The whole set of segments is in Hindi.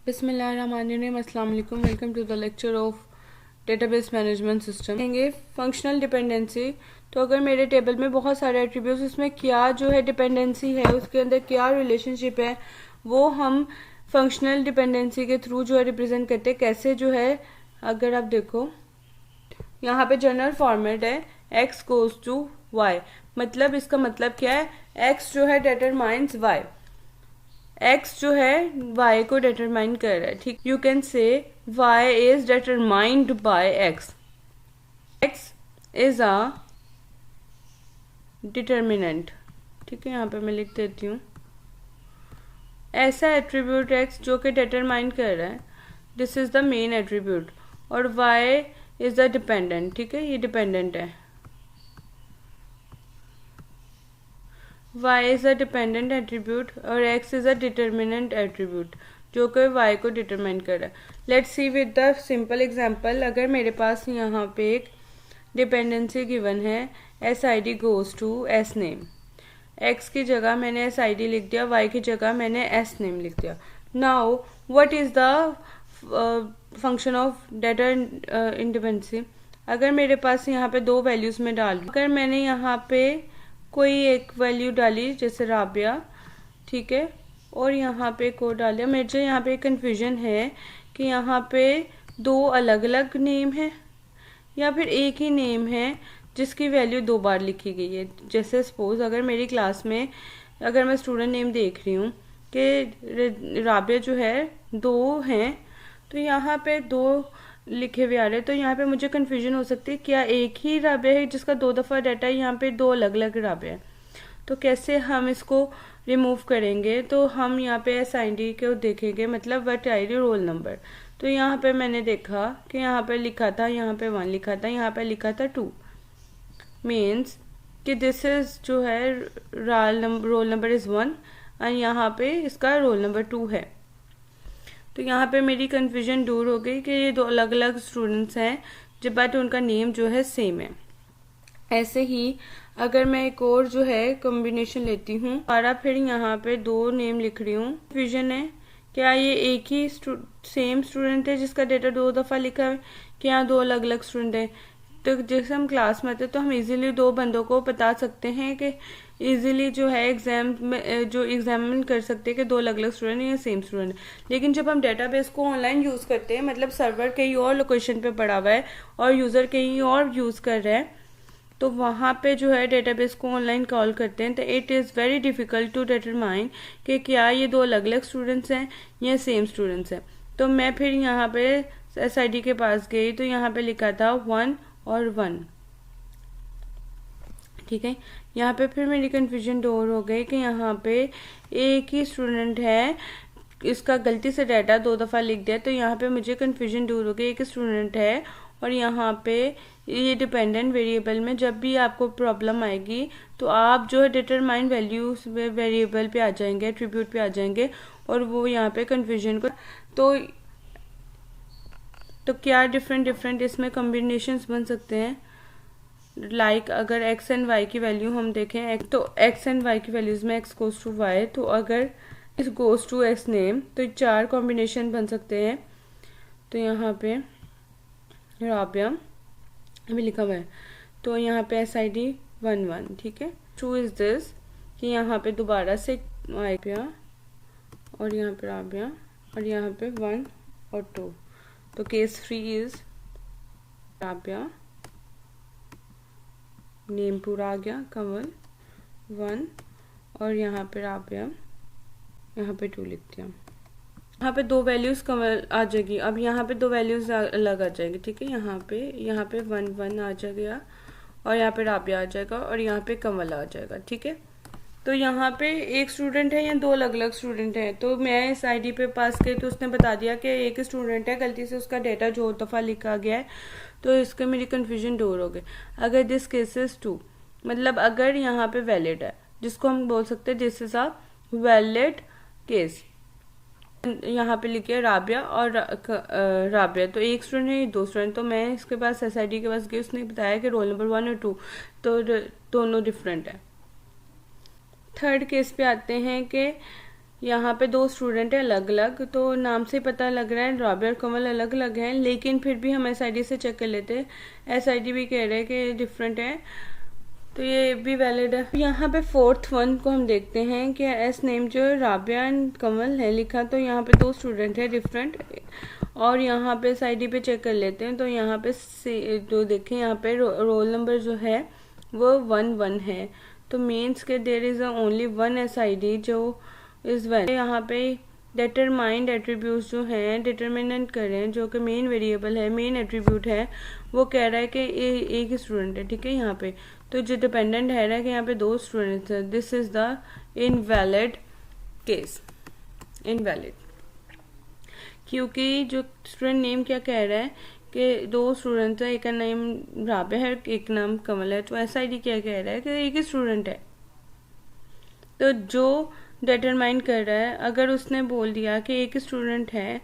बिस्मिल्लाहिर्रहमानिर्रहीम, अस्सलाम वालेकुम। Welcome to the lecture of database management system. देखेंगे फंक्शनल डिपेंडेंसी। तो अगर मेरे टेबल में बहुत सारे एट्रीब्यूट्स, उसमें क्या जो है डिपेंडेंसी है, उसके अंदर क्या रिलेशनशिप है, वो हम फंक्शनल डिपेंडेंसी के थ्रू जो है रिप्रेजेंट करते हैं। कैसे जो है, अगर आप देखो यहाँ पे जनरल फॉर्मेट है x गोज टू y। मतलब इसका मतलब क्या है, x जो है डिटरमाइंस y। x जो है y को डिटरमाइन कर रहा है, ठीक। You can say y is determined by x। x is a determinant, ठीक है। यहाँ पे मैं लिख देती हूँ, ऐसा एट्रीब्यूट x जो कि डिटरमाइन कर रहा है, this is the main attribute, और y इज द डिपेंडेंट, ठीक है। ये डिपेंडेंट है, y is a dependent attribute और x is a determinant attribute जो कि y को डिटरमाइन कर रहा है। Let's see with the simple example. अगर मेरे पास यहाँ पे एक डिपेंडेंसी गिवन है, S I D goes to S name. x की जगह मैंने एस आई डी लिख दिया, y की जगह मैंने एस नेम लिख दिया। Now what is the function of data independency. अगर मेरे पास यहाँ पे दो वैल्यूज में डाल, अगर मैंने यहाँ पे कोई एक वैल्यू डाली जैसे राबिया, ठीक है, और यहाँ पे कोड डालिया, मुझे यहाँ पे कंफ्यूजन है कि यहाँ पे दो अलग अलग नेम है या फिर एक ही नेम है जिसकी वैल्यू दो बार लिखी गई है। जैसे सपोज अगर मेरी क्लास में अगर मैं स्टूडेंट नेम देख रही हूँ कि राबिया जो है दो हैं, तो यहाँ पे दो लिखे हुए आ रहे हैं, तो यहाँ पे मुझे कंफ्यूजन हो सकती है क्या एक ही राबिया है जिसका दो दफ़ा डाटा है, यहाँ पे दो अलग अलग राबिया है। तो कैसे हम इसको रिमूव करेंगे, तो हम यहाँ पे एस आई डी को देखेंगे, मतलब what I D roll number. तो यहाँ पे मैंने देखा कि यहाँ पे लिखा था, यहाँ पे 1 लिखा था, यहाँ पे लिखा था 2, मीन्स कि दिस इज जो है रोल नंबर इज 1 और यहाँ पे इसका रोल नंबर 2 है। तो यहाँ पे मेरी कंफ्यूजन दूर हो गई कि ये दो अलग अलग स्टूडेंट्स हैं जब बट उनका नेम जो है सेम है। ऐसे ही अगर मैं एक और जो है कॉम्बिनेशन लेती हूँ, और फिर यहाँ पे दो नेम लिख रही हूँ, कंफ्यूजन है क्या ये एक ही सेम स्टूडेंट है जिसका डेटा दो दफ़ा लिखा है, क्या दो अलग अलग स्टूडेंट है। तो जैसे हम क्लास में आते तो हम इजीली दो बंदों को बता सकते हैं कि इजीली जो है एग्जाम में जो एग्जामिन कर सकते हैं कि दो अलग अलग स्टूडेंट या सेम स्टूडेंट। लेकिन जब हम डेटाबेस को ऑनलाइन यूज़ करते हैं, मतलब सर्वर कहीं और लोकेशन पे पड़ा हुआ है और यूज़र कहीं और यूज़ कर रहा है, तो वहाँ पे जो है डेटाबेस को ऑनलाइन कॉल करते हैं, तो it is very difficult to determine कि क्या ये दो अलग अलग स्टूडेंट्स हैं या सेम स्टूडेंट्स हैं। तो मैं फिर यहाँ पे एस आई डी के पास गई, तो यहाँ पे लिखा था 1 और 1, ठीक है। यहाँ पे फिर मेरी कंफ्यूजन दूर हो गई कि यहाँ पे एक ही स्टूडेंट है, इसका गलती से डाटा दो दफ़ा लिख दिया, तो यहाँ पे मुझे कंफ्यूजन दूर हो गई, एक स्टूडेंट है। और यहाँ पे ये डिपेंडेंट वेरिएबल में जब भी आपको प्रॉब्लम आएगी तो आप जो है डिटरमाइन वैल्यूज वेरिएबल पे आ जाएंगे, एट्रीब्यूट पे आ जाएंगे, और वो यहाँ पे कंफ्यूजन को तो क्या डिफरेंट इसमें कॉम्बिनेशंस बन सकते हैं। लाइक अगर x एंड y की वैल्यू हम देखें, तो x एंड y की वैल्यूज में x गोज टू y, तो अगर इस गोज टू x नेम, तो 4 कॉम्बिनेशन बन सकते हैं। तो यहाँ पे राबिया अभी लिखा हुआ है, तो यहाँ पे एस आई डी 1 ठीक है। ट्रू इज दिस कि यहाँ पे दोबारा से राबिया और यहाँ पे राबिया और यहाँ पे 1 और 2, तो केस 3 इज राबिया, नेम पूरा आ गया, कंवल 1 और यहाँ पे राबिया, यहाँ पे 2 लिखते हैं। यहाँ पे दो वैल्यूज कंवल आ जाएगी, अब यहाँ पे दो वैल्यूज अलग आ जाएंगी, ठीक है। यहाँ पे 1 आ जाएगा और यहाँ पे राबिया आ जाएगा और यहाँ पे कंवल आ जाएगा, ठीक है। तो यहाँ पे एक स्टूडेंट है या दो अलग अलग स्टूडेंट है, तो मैं इस आईडी पे पास गई तो उसने बता दिया कि एक स्टूडेंट है, गलती से उसका डेटा जो दफ़ा लिखा गया है, तो इसके मेरी कंफ्यूजन दूर हो गई। अगर दिस केस इज 2, मतलब अगर यहाँ पे वैलिड है, जिसको हम बोल सकते हैं this is a valid case. यहाँ पे लिखे राबिया और राबिया, तो एक स्टूडेंट है, दो स्टूडेंट, तो मैं इसके पास एस आई डी के पास गई, उसने बताया कि रोल नंबर 1 और 2 तो दोनों डिफरेंट है। थर्ड केस पे आते हैं कि यहाँ पे दो स्टूडेंट है अलग अलग, तो नाम से पता लग रहा है राबिया और कमल अलग अलग हैं, लेकिन फिर भी हम SID से चेक कर लेते हैं। SID भी कह रहे हैं कि डिफरेंट है, तो ये भी वैलिड है। यहाँ पे फोर्थ वन को हम देखते हैं कि एस नेम जो राबिया एंड कमल है लिखा, तो यहाँ पे दो स्टूडेंट है डिफरेंट, और यहाँ पे SID पे चेक कर लेते हैं। तो यहाँ पे तो देखें यहाँ पे रोल नंबर जो है वो 1 है, तो मीन्स के there is only one SID जो इस वैलिड। यहाँ पे डिटरमाइंड एट्रीब्यूट्स जो हैं डिटर्मिनेंट करें, जो कि मेन वेरिएबल है, मेन एट्रीब्यूट है, वो कह रहा है कि एक ही स्टूडेंट है, ठीक है। यहाँ पे तो जो डिपेंडेंट है कि यहाँ पे दो स्टूडेंट्स हैं, this is the invalid case, invalid, क्योंकि जो स्टूडेंट नेम क्या कह रहा है कि दो स्टूडेंट्स हैं, एक का नाम राबिया है एक नाम कमल है, तो SID क्या कह रहा है कि एक ही स्टूडेंट है। तो जो डिटरमाइन कर रहा है, अगर उसने बोल दिया कि एक स्टूडेंट है,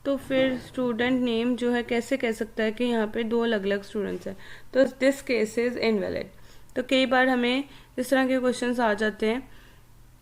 तो फिर स्टूडेंट नेम जो है कैसे कह सकता है कि यहाँ पे दो अलग अलग स्टूडेंट्स हैं, तो दिस केस इज इनवैलिड। तो कई बार हमें इस तरह के क्वेश्चंस आ जाते हैं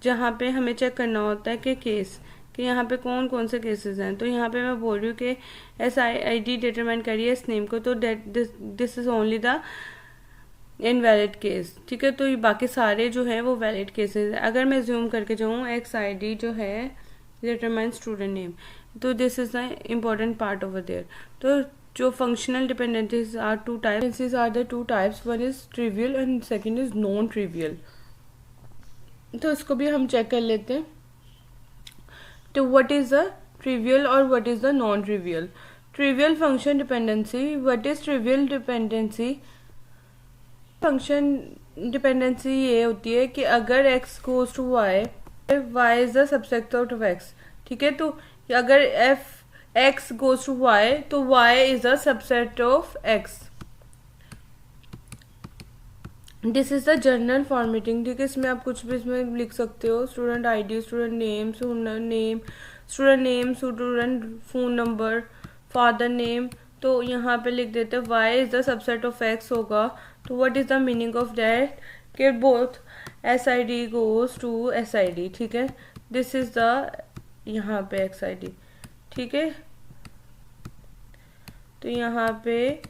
जहाँ पे हमें चेक करना होता है कि केस कि यहाँ पे कौन कौन से केसेस हैं। तो यहाँ पे मैं बोल रही हूँ कि SID डिटरमाइन करिए इस नेम को, तो this is only the invalid case, ठीक है। तो ये बाकी सारे जो है वो वैलिड केसेस है। अगर मैं ज्यूम करके जाऊँ XID जो है डिटरमाइन स्टूडेंट नेम, तो this is the important part over there. तो जो functional dependencies are two types, are the two types, one is trivial and second is non trivial. तो इसको भी हम चेक कर लेते हैं। तो व्हाट इज द ट्रिवियल और what is the non trivial? Trivial function dependency. What is trivial dependency? Function dependency ये होती है कि अगर x goes to y, y is the subset of x, ठीक है। तो अगर x गोज टू y, तो y is the subset of x। This is the general formatting, ठीक है। इसमें आप कुछ भी इसमें लिख सकते हो, student ID, student name, student name, student phone number, father name. तो यहाँ पे लिख देते हैं y is the subset of x होगा। तो what is the meaning of that कि both SID goes to SID, ठीक है। दिस इज द यहाँ पे XID, ठीक है। तो यहाँ पे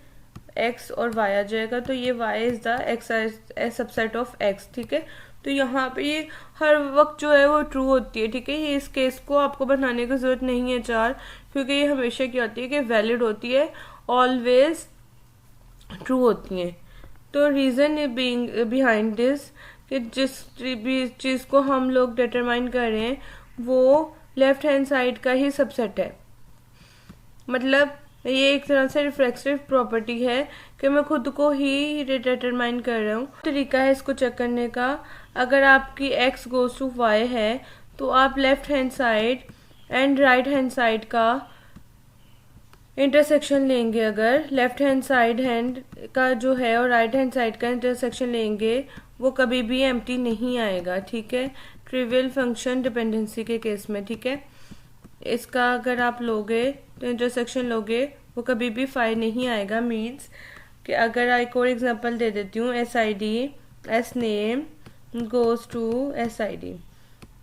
x और y आ जाएगा, तो ये y is the subset of x, ठीक है। तो यहाँ पे ये हर वक्त जो है वो ट्रू होती है, ठीक है। ये इस केस को आपको बनाने की जरूरत नहीं है 4, क्योंकि ये हमेशा क्या होती है कि वैलिड होती है, ऑलवेज ट्रू होती है। तो रीजन बिहाइंड दिस कि जिस भी चीज को हम लोग डिटरमाइन कर रहे हैं वो लेफ्ट हैंड साइड का ही सबसेट है। मतलब ये एक तरह से रिफ्लेक्सिव प्रॉपर्टी है कि मैं खुद को ही डिटरमाइन कर रहा हूँ। तरीका है इसको चेक करने का, अगर आपकी x गोज टू y है तो आप left hand side and right hand side का इंटरसेक्शन लेंगे। अगर लेफ्ट हैंड साइड हैंड का जो है और राइट हैंड साइड का इंटरसेक्शन लेंगे, वो कभी भी एम्प्टी नहीं आएगा, ठीक है। ट्रिवियल फंक्शन डिपेंडेंसी के केस में, ठीक है। इसका अगर आप लोगे तो इंटरसेक्शन लोगे, वो कभी भी 5 नहीं आएगा। मीन्स कि अगर एक और एग्जांपल दे देती हूँ, SID S name goes to SID,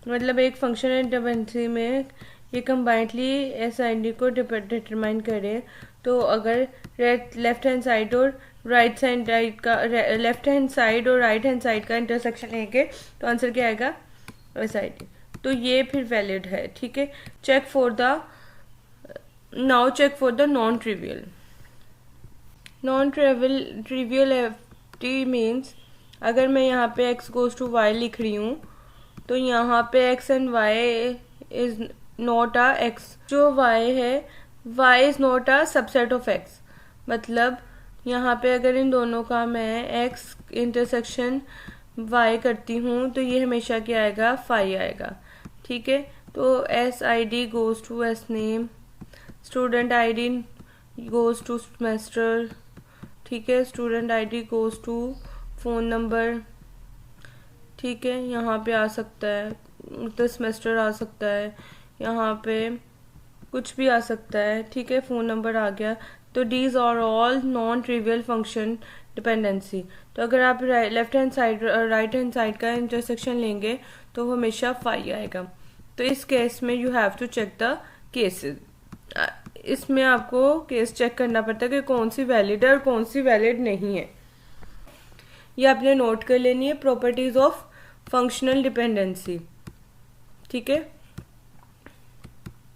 मतलब एक फंक्शन डिपेंडेंसी में ये कंबाइंडली SID को डिटरमाइन करें। तो अगर लेफ्ट हैंड साइड और राइट साइड का लेफ्ट हैंड साइड और राइट हैंड साइड का इंटरसेक्शन लेंगे तो आंसर क्या आएगा? SID। तो ये फिर वैलिड है, ठीक है। Check for the now check for the non trivial. Non trivial FT means अगर मैं यहाँ पे x गोज टू y लिख रही हूँ तो यहाँ पे x and y is not a x, जो y है y is not a subset of x। मतलब यहाँ पे अगर इन दोनों का मैं x इंटरसेक्शन y करती हूँ तो ये हमेशा क्या आएगा? 5 आएगा, ठीक है। तो SID goes to S name, student ID goes to semester, ठीक है। Student ID goes to phone number, ठीक है। यहाँ पे आ सकता है तो सेमेस्टर आ सकता है, यहाँ पे कुछ भी आ सकता है, ठीक है। फोन नंबर आ गया। तो these are all non trivial function dependency. तो अगर आप left hand side right hand side का इंटरसेक्शन लेंगे तो वो हमेशा 5 आएगा, तो इस केस में you have to check the cases. इसमें आपको केस चेक करना पड़ता है कि कौन सी वैलिड है और कौन सी वैलिड नहीं है। ये आपने नोट कर लेनी है, प्रॉपर्टीज ऑफ फंक्शनल डिपेंडेंसी। ठीक है,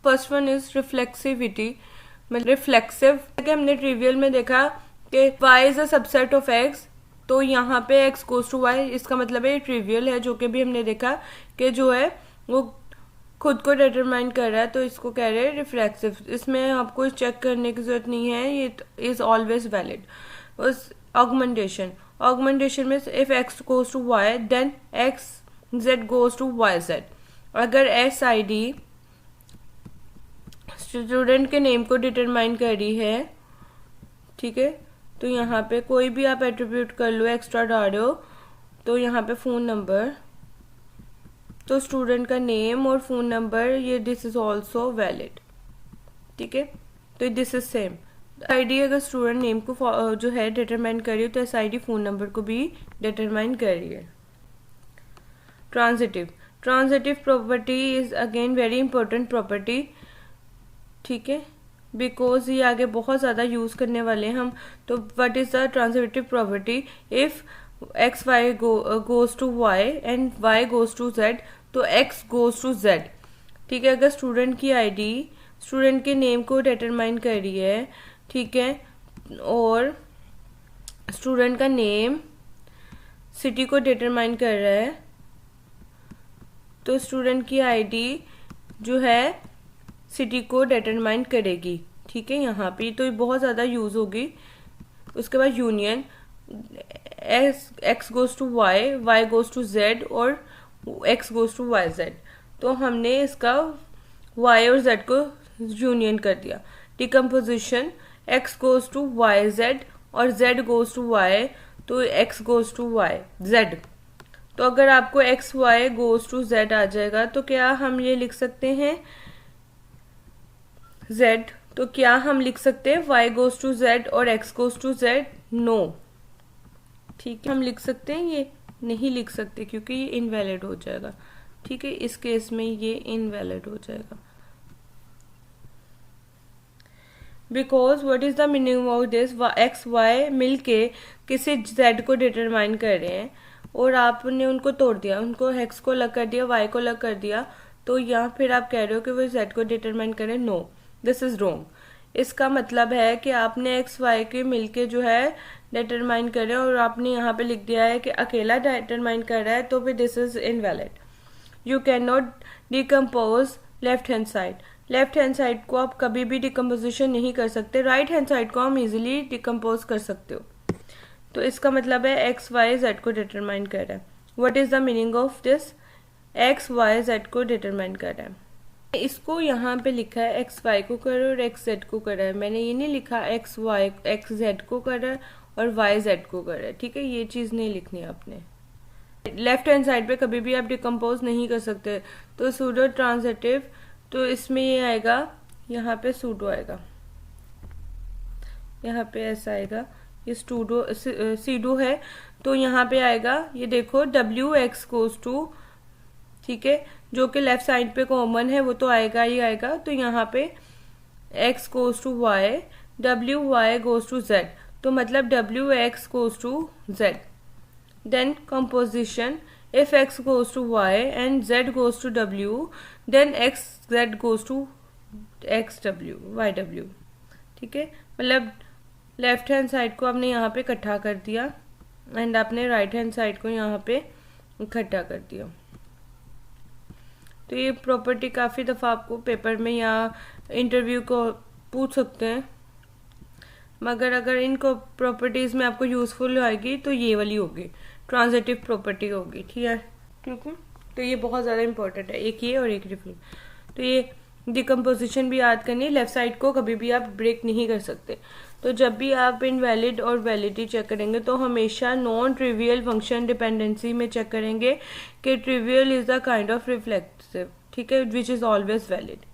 फर्स्ट वन इज रिफ्लेक्सिविटी, मतलब रिफ्लेक्सिव। हमने ट्रिवियल में देखा कि y is a subset of x, तो यहाँ पे x गोज टू y, इसका मतलब है ट्रिवियल है, जो कि भी हमने देखा कि जो है वो खुद को डिटरमाइन कर रहा है, तो इसको कह रहे हैं रिफ्लेक्सिव। इसमें आपको चेक करने की जरूरत नहीं है, ये इज ऑलवेज वैलिड। उस ऑगमेंटेशन में if x goes to y then x z goes to y z। अगर एस आई डी स्टूडेंट के नेम को डिटरमाइन कर रही है, ठीक है, तो यहाँ पे कोई भी आप एट्रीब्यूट कर लो, एक्स्ट्रा डाल हो, तो यहाँ पे फोन नंबर, तो स्टूडेंट का नेम और फोन नंबर, ये दिस इज ऑल्सो वैलिड। ठीक है, तो दिस इज सेम। आईडी अगर स्टूडेंट नेम को जो है डिटरमाइन कर रही हो, तो S I D phone number को भी डिटरमाइन कर रही है। Transitive property is again very important property. ठीक है, बिकॉज ये आगे बहुत ज़्यादा यूज़ करने वाले हैं हम। तो what is the transitive property? If X Y goes to Y and Y goes to Z, तो एक्स गोज टू जेड। ठीक है, अगर स्टूडेंट की आईडी स्टूडेंट के नेम को डिटरमाइन कर रही है, ठीक है, और स्टूडेंट का नेम सिटी को डिटरमाइन कर रहा है, तो स्टूडेंट की आईडी जो है सिटी को डिटरमाइन करेगी। ठीक है, यहाँ पे तो बहुत ज़्यादा यूज़ होगी। उसके बाद union, x goes to y, y goes to z और x goes to y z, तो हमने इसका वाई और जेड को यूनियन कर दिया। Decomposition, x goes to y z और जेड गोज टू वाई, तो x goes to y z. तो अगर आपको x Y goes to z आ जाएगा, तो क्या हम ये लिख सकते हैं z, तो क्या हम लिख सकते हैं y गोज टू z और x goes to z? No. ठीक है, हम लिख सकते हैं? ये नहीं लिख सकते क्योंकि ये इनवैलिड हो जाएगा। ठीक है, इस केस में ये इनवैलिड हो जाएगा। Because what is the meaning of this? X Y मिलके किसी z को डिटरमाइन कर रहे हैं और आपने उनको तोड़ दिया, उनको x को अलग कर दिया, y को अलग कर दिया, तो यहाँ फिर आप कह रहे हो कि वो z को डिटरमाइन करें। No, this is wrong. इसका मतलब है कि आपने एक्स वाई के मिलके जो है डिटरमाइन कर रहे हैं और आपने यहाँ पे लिख दिया है कि अकेला डिटरमाइन कर रहा है, तो फिर this is invalid. You can not decompose left hand side. Left hand side को आप कभी भी डिकम्पोजिशन नहीं कर सकते, राइट हैंड साइड को हम इजीली डिकम्पोज कर सकते हो। तो इसका मतलब है एक्स वाई जेड को डिटरमाइन कर रहा है। What is the meaning of this? X Y Z को डिटरमाइन कर रहा है। इसको यहाँ पे लिखा है एक्स वाई को कर रहा है और एक्स जेड को कर रहा है। मैंने ये नहीं लिखा एक्स वाई एक्स जेड को कर रहा है और वाई जेड को कर रहा है। ठीक है, ये चीज़ नहीं लिखनी है आपने। लेफ्ट हैंड साइड पे कभी भी आप डिकम्पोज नहीं कर सकते। तो सूडो ट्रांजिटिव, तो इसमें ये आएगा, यहाँ पे सूडो आएगा, यहाँ पे ऐसा आएगा, ये सीडो है, तो यहाँ पे आएगा, ये देखो डब्ल्यू एक्स गोज टू, ठीक है, जो कि लेफ्ट साइड पे कॉमन है वो तो आएगा ही आएगा। तो यहाँ पे x goes to y, W Y goes to z, तो मतलब W X goes to z। Then composition, if x goes to y and z goes to w, then x z goes to x w y w। ठीक है, मतलब लेफ्ट हैंड साइड को आपने यहाँ पे इकट्ठा कर दिया एंड आपने राइट हैंड साइड को यहाँ पे इकट्ठा कर दिया। तो ये प्रॉपर्टी काफ़ी दफ़ा आपको पेपर में या इंटरव्यू को पूछ सकते हैं, मगर अगर इनको प्रॉपर्टीज़ में आपको यूज़फुल आएगी तो ये वाली होगी, ट्रांजिटिव प्रॉपर्टी होगी। ठीक है, तो ये बहुत ज़्यादा इंपॉर्टेंट है, एक ये और एक रिफ्लेक्ट। तो ये डिकम्पोजिशन भी याद करनी है, लेफ्ट साइड को कभी भी आप ब्रेक नहीं कर सकते। तो जब भी आप इनवैलिड और वैलिडिटी चेक करेंगे तो हमेशा नॉन ट्रिवियल फंक्शन डिपेंडेंसी में चेक करेंगे कि trivial is the kind of reflexive, ठीक है, विच इज ऑलवेज वैलिड।